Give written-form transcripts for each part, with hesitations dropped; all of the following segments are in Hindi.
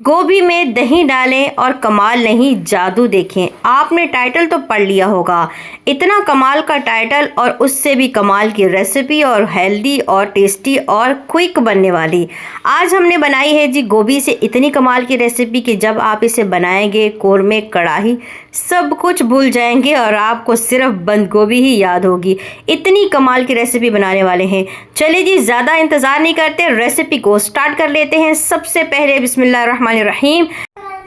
गोभी में दही डालें और कमाल नहीं जादू देखें। आपने टाइटल तो पढ़ लिया होगा, इतना कमाल का टाइटल और उससे भी कमाल की रेसिपी और हेल्दी और टेस्टी और क्विक बनने वाली। आज हमने बनाई है जी गोभी से इतनी कमाल की रेसिपी कि जब आप इसे बनाएंगे कोरमे कढ़ाई सब कुछ भूल जाएंगे और आपको सिर्फ बंद गोभी ही याद होगी। इतनी कमाल की रेसिपी बनाने वाले हैं। चलिए जी ज़्यादा इंतज़ार नहीं करते, रेसिपी को स्टार्ट कर लेते हैं। सबसे पहले बिस्मिल्लाहिर्रहमानिर्रहीम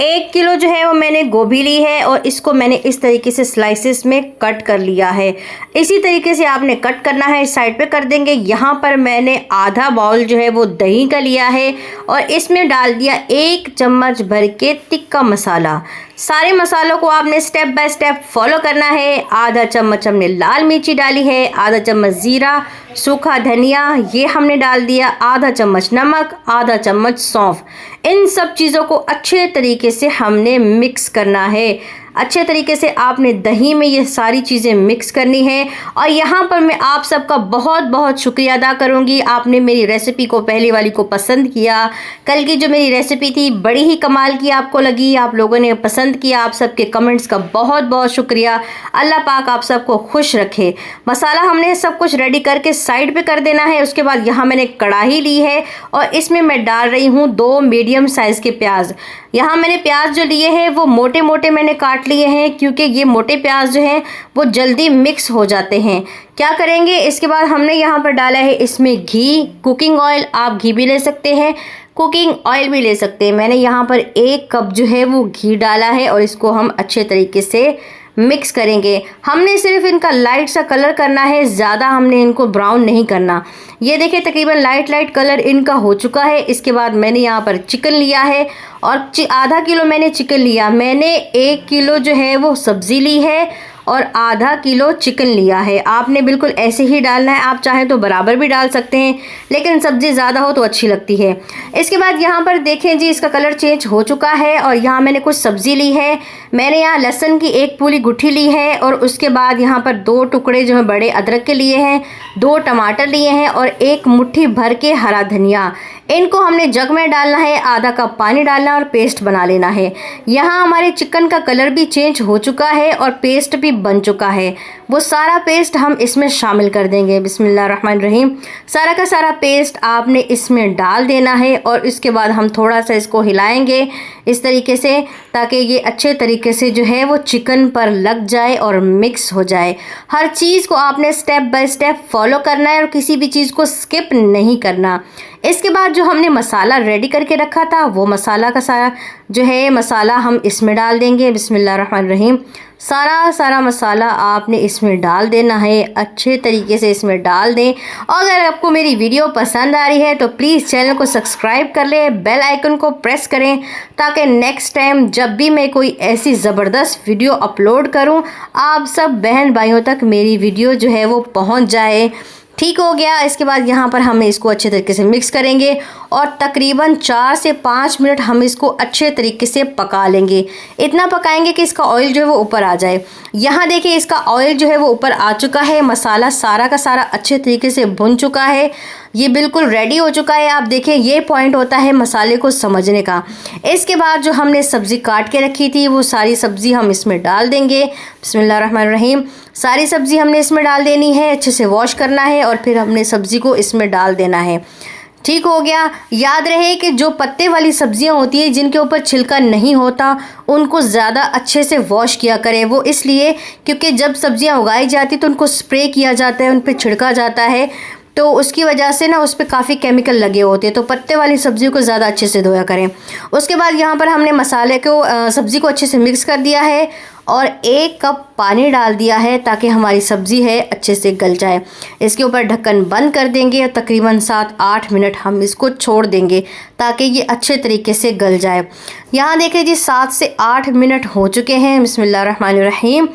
1 किलो जो है वो मैंने गोभी ली है और इसको मैंने इस तरीके से स्लाइसेस में कट कर लिया है। इसी तरीके से आपने कट करना है, साइड पे कर देंगे। यहाँ पर मैंने आधा बाउल जो है वो दही का लिया है और इसमें डाल दिया 1 चम्मच भर के तिक्का मसाला। सारे मसालों को आपने स्टेप बाय स्टेप फॉलो करना है। आधा चम्मच हमने लाल मिर्ची डाली है, आधा चम्मच ज़ीरा, सूखा धनिया ये हमने डाल दिया, आधा चम्मच नमक, आधा चम्मच सौंफ। इन सब चीज़ों को अच्छे तरीके से हमने मिक्स करना है। अच्छे तरीके से आपने दही में ये सारी चीज़ें मिक्स करनी है। और यहाँ पर मैं आप सबका बहुत बहुत शुक्रिया अदा करूँगी, आपने मेरी रेसिपी को पहली वाली को पसंद किया। कल की जो मेरी रेसिपी थी बड़ी ही कमाल की आपको लगी, आप लोगों ने पसंद किया। आप सबके कमेंट्स का बहुत बहुत शुक्रिया। अल्लाह पाक आप सबको खुश रखे। मसाला हमने सब कुछ रेडी करके साइड पे कर देना है। उसके बाद यहाँ मैंने कढ़ाई ली है और इसमें मैं डाल रही हूँ 2 मीडियम साइज़ के प्याज। यहाँ मैंने प्याज जो लिए हैं वो मोटे मोटे मैंने काट लिए हैं, क्योंकि ये मोटे प्याज जो हैं वो जल्दी मिक्स हो जाते हैं। क्या करेंगे इसके बाद हमने यहाँ पर डाला है इसमें घी, कुकिंग ऑयल। आप घी भी ले सकते हैं, कुकिंग ऑयल भी ले सकते हैं। मैंने यहाँ पर 1 कप जो है वो घी डाला है और इसको हम अच्छे तरीके से मिक्स करेंगे। हमने सिर्फ इनका लाइट सा कलर करना है, ज़्यादा हमने इनको ब्राउन नहीं करना। ये देखिए तकरीबन लाइट लाइट कलर इनका हो चुका है। इसके बाद मैंने यहाँ पर चिकन लिया है और आधा किलो मैंने चिकन लिया। मैंने 1 किलो जो है वो सब्ज़ी ली है और आधा किलो चिकन लिया है। आपने बिल्कुल ऐसे ही डालना है, आप चाहें तो बराबर भी डाल सकते हैं, लेकिन सब्ज़ी ज़्यादा हो तो अच्छी लगती है। इसके बाद यहाँ पर देखें जी इसका कलर चेंज हो चुका है और यहाँ मैंने कुछ सब्ज़ी ली है। मैंने यहाँ लहसुन की 1 पूरी गुठी ली है और उसके बाद यहाँ पर 2 टुकड़े जो है बड़े अदरक के लिए हैं, 2 टमाटर लिए हैं और 1 मुट्ठी भर के हरा धनिया। इनको हमने जग में डालना है, आधा कप पानी डालना है और पेस्ट बना लेना है। यहाँ हमारे चिकन का कलर भी चेंज हो चुका है और पेस्ट भी बन चुका है। वो सारा पेस्ट हम इसमें शामिल कर देंगे। बिस्मिल्लाहिर्रहमानिर्रहीम सारा का सारा पेस्ट आपने इसमें डाल देना है और इसके बाद हम थोड़ा सा इसको हिलाएंगे इस तरीके से, ताकि ये अच्छे तरीके से जो है वो चिकन पर लग जाए और मिक्स हो जाए। हर चीज़ को आपने स्टेप बाय स्टेप फॉलो करना है और किसी भी चीज़ को स्किप नहीं करना। इसके बाद जो हमने मसाला रेडी करके रखा था वो मसाला का सारा जो है मसाला हम इसमें डाल देंगे। बिस्मिल्लाहिर्रहमानिर्रहीम सारा मसाला आपने इसमें डाल देना है, अच्छे तरीके से इसमें डाल दें। और अगर आपको मेरी वीडियो पसंद आ रही है तो प्लीज़ चैनल को सब्सक्राइब कर लें, बेल आइकन को प्रेस करें, ताकि नेक्स्ट टाइम जब भी मैं कोई ऐसी ज़बरदस्त वीडियो अपलोड करूं आप सब बहन भाइयों तक मेरी वीडियो जो है वो पहुंच जाए। ठीक हो गया। इसके बाद यहाँ पर हम इसको अच्छे तरीके से मिक्स करेंगे और तकरीबन 4 से 5 मिनट हम इसको अच्छे तरीके से पका लेंगे। इतना पकाएंगे कि इसका ऑयल जो है वो ऊपर आ जाए। यहाँ देखिए इसका ऑयल जो है वो ऊपर आ चुका है, मसाला सारा का सारा अच्छे तरीके से भुन चुका है, ये बिल्कुल रेडी हो चुका है। आप देखें ये पॉइंट होता है मसाले को समझने का। इसके बाद जो हमने सब्ज़ी काट के रखी थी वो सारी सब्ज़ी हम इसमें डाल देंगे। बिस्मिल्लाहिर्रहमानिर्रहीम सारी सब्ज़ी हमने इसमें डाल देनी है, अच्छे से वॉश करना है और फिर हमने सब्ज़ी को इसमें डाल देना है। ठीक हो गया। याद रहे कि जो पत्ते वाली सब्जियां होती हैं जिनके ऊपर छिलका नहीं होता उनको ज़्यादा अच्छे से वॉश किया करें। वो इसलिए क्योंकि जब सब्जियां उगाई जाती तो उनको स्प्रे किया जाता है, उन पर छिड़का जाता है, तो उसकी वजह से ना उस पर काफ़ी केमिकल लगे होते हैं। तो पत्ते वाली सब्ज़ियों को ज़्यादा अच्छे से धोया करें। उसके बाद यहाँ पर हमने मसाले को सब्ज़ी को अच्छे से मिक्स कर दिया है और 1 कप पानी डाल दिया है ताकि हमारी सब्ज़ी है अच्छे से गल जाए। इसके ऊपर ढक्कन बंद कर देंगे और तकरीबन 7-8 मिनट हम इसको छोड़ देंगे ताकि ये अच्छे तरीके से गल जाए। यहाँ देखिए जी 7 से 8 मिनट हो चुके हैं। बिस्मिल्लाहिर्रहमानिर्रहीम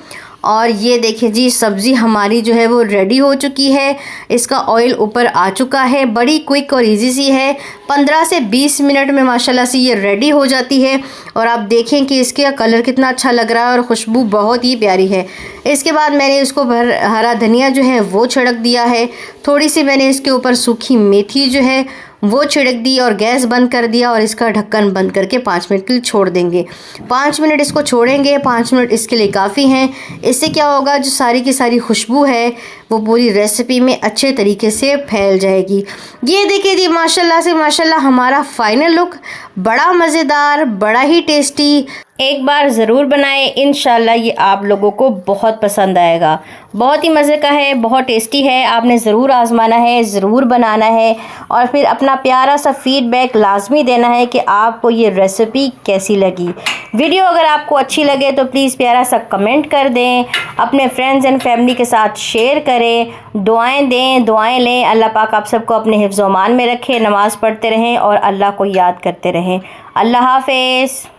और ये देखिए जी सब्ज़ी हमारी जो है वो रेडी हो चुकी है। इसका ऑयल ऊपर आ चुका है। बड़ी क्विक और इजी सी है, 15 से 20 मिनट में माशाल्लाह से ये रेडी हो जाती है। और आप देखें कि इसका कलर कितना अच्छा लग रहा है और खुशबू बहुत ही प्यारी है। इसके बाद मैंने इसको हरा धनिया जो है वो छिड़क दिया है। थोड़ी सी मैंने इसके ऊपर सूखी मेथी जो है वो छिड़क दी और गैस बंद कर दिया और इसका ढक्कन बंद करके 5 मिनट के लिए छोड़ देंगे। 5 मिनट इसको छोड़ेंगे, 5 मिनट इसके लिए काफ़ी हैं। इससे क्या होगा, जो सारी की सारी खुशबू है वो पूरी रेसिपी में अच्छे तरीके से फैल जाएगी। ये देखिए जी, माशाल्लाह से माशाल्लाह हमारा फाइनल लुक बड़ा मज़ेदार, बड़ा ही टेस्टी। एक बार ज़रूर बनाएं, इंशाल्लाह ये आप लोगों को बहुत पसंद आएगा। बहुत ही मज़े का है, बहुत टेस्टी है। आपने ज़रूर आज़माना है, ज़रूर बनाना है और फिर अपना प्यारा सा फीडबैक लाजमी देना है कि आपको ये रेसिपी कैसी लगी। वीडियो अगर आपको अच्छी लगे तो प्लीज़ प्यारा सा कमेंट कर दें, अपने फ्रेंड्स एंड फैमिली के साथ शेयर करें, दुआएँ दें, दुआएँ लें। अल्लाह पाक आप सबको अपने हिफ्ज़-ओ-मान में रखे, नमाज़ पढ़ते रहें और अल्लाह को याद करते रहें। अल्लाह हाफ़िज़।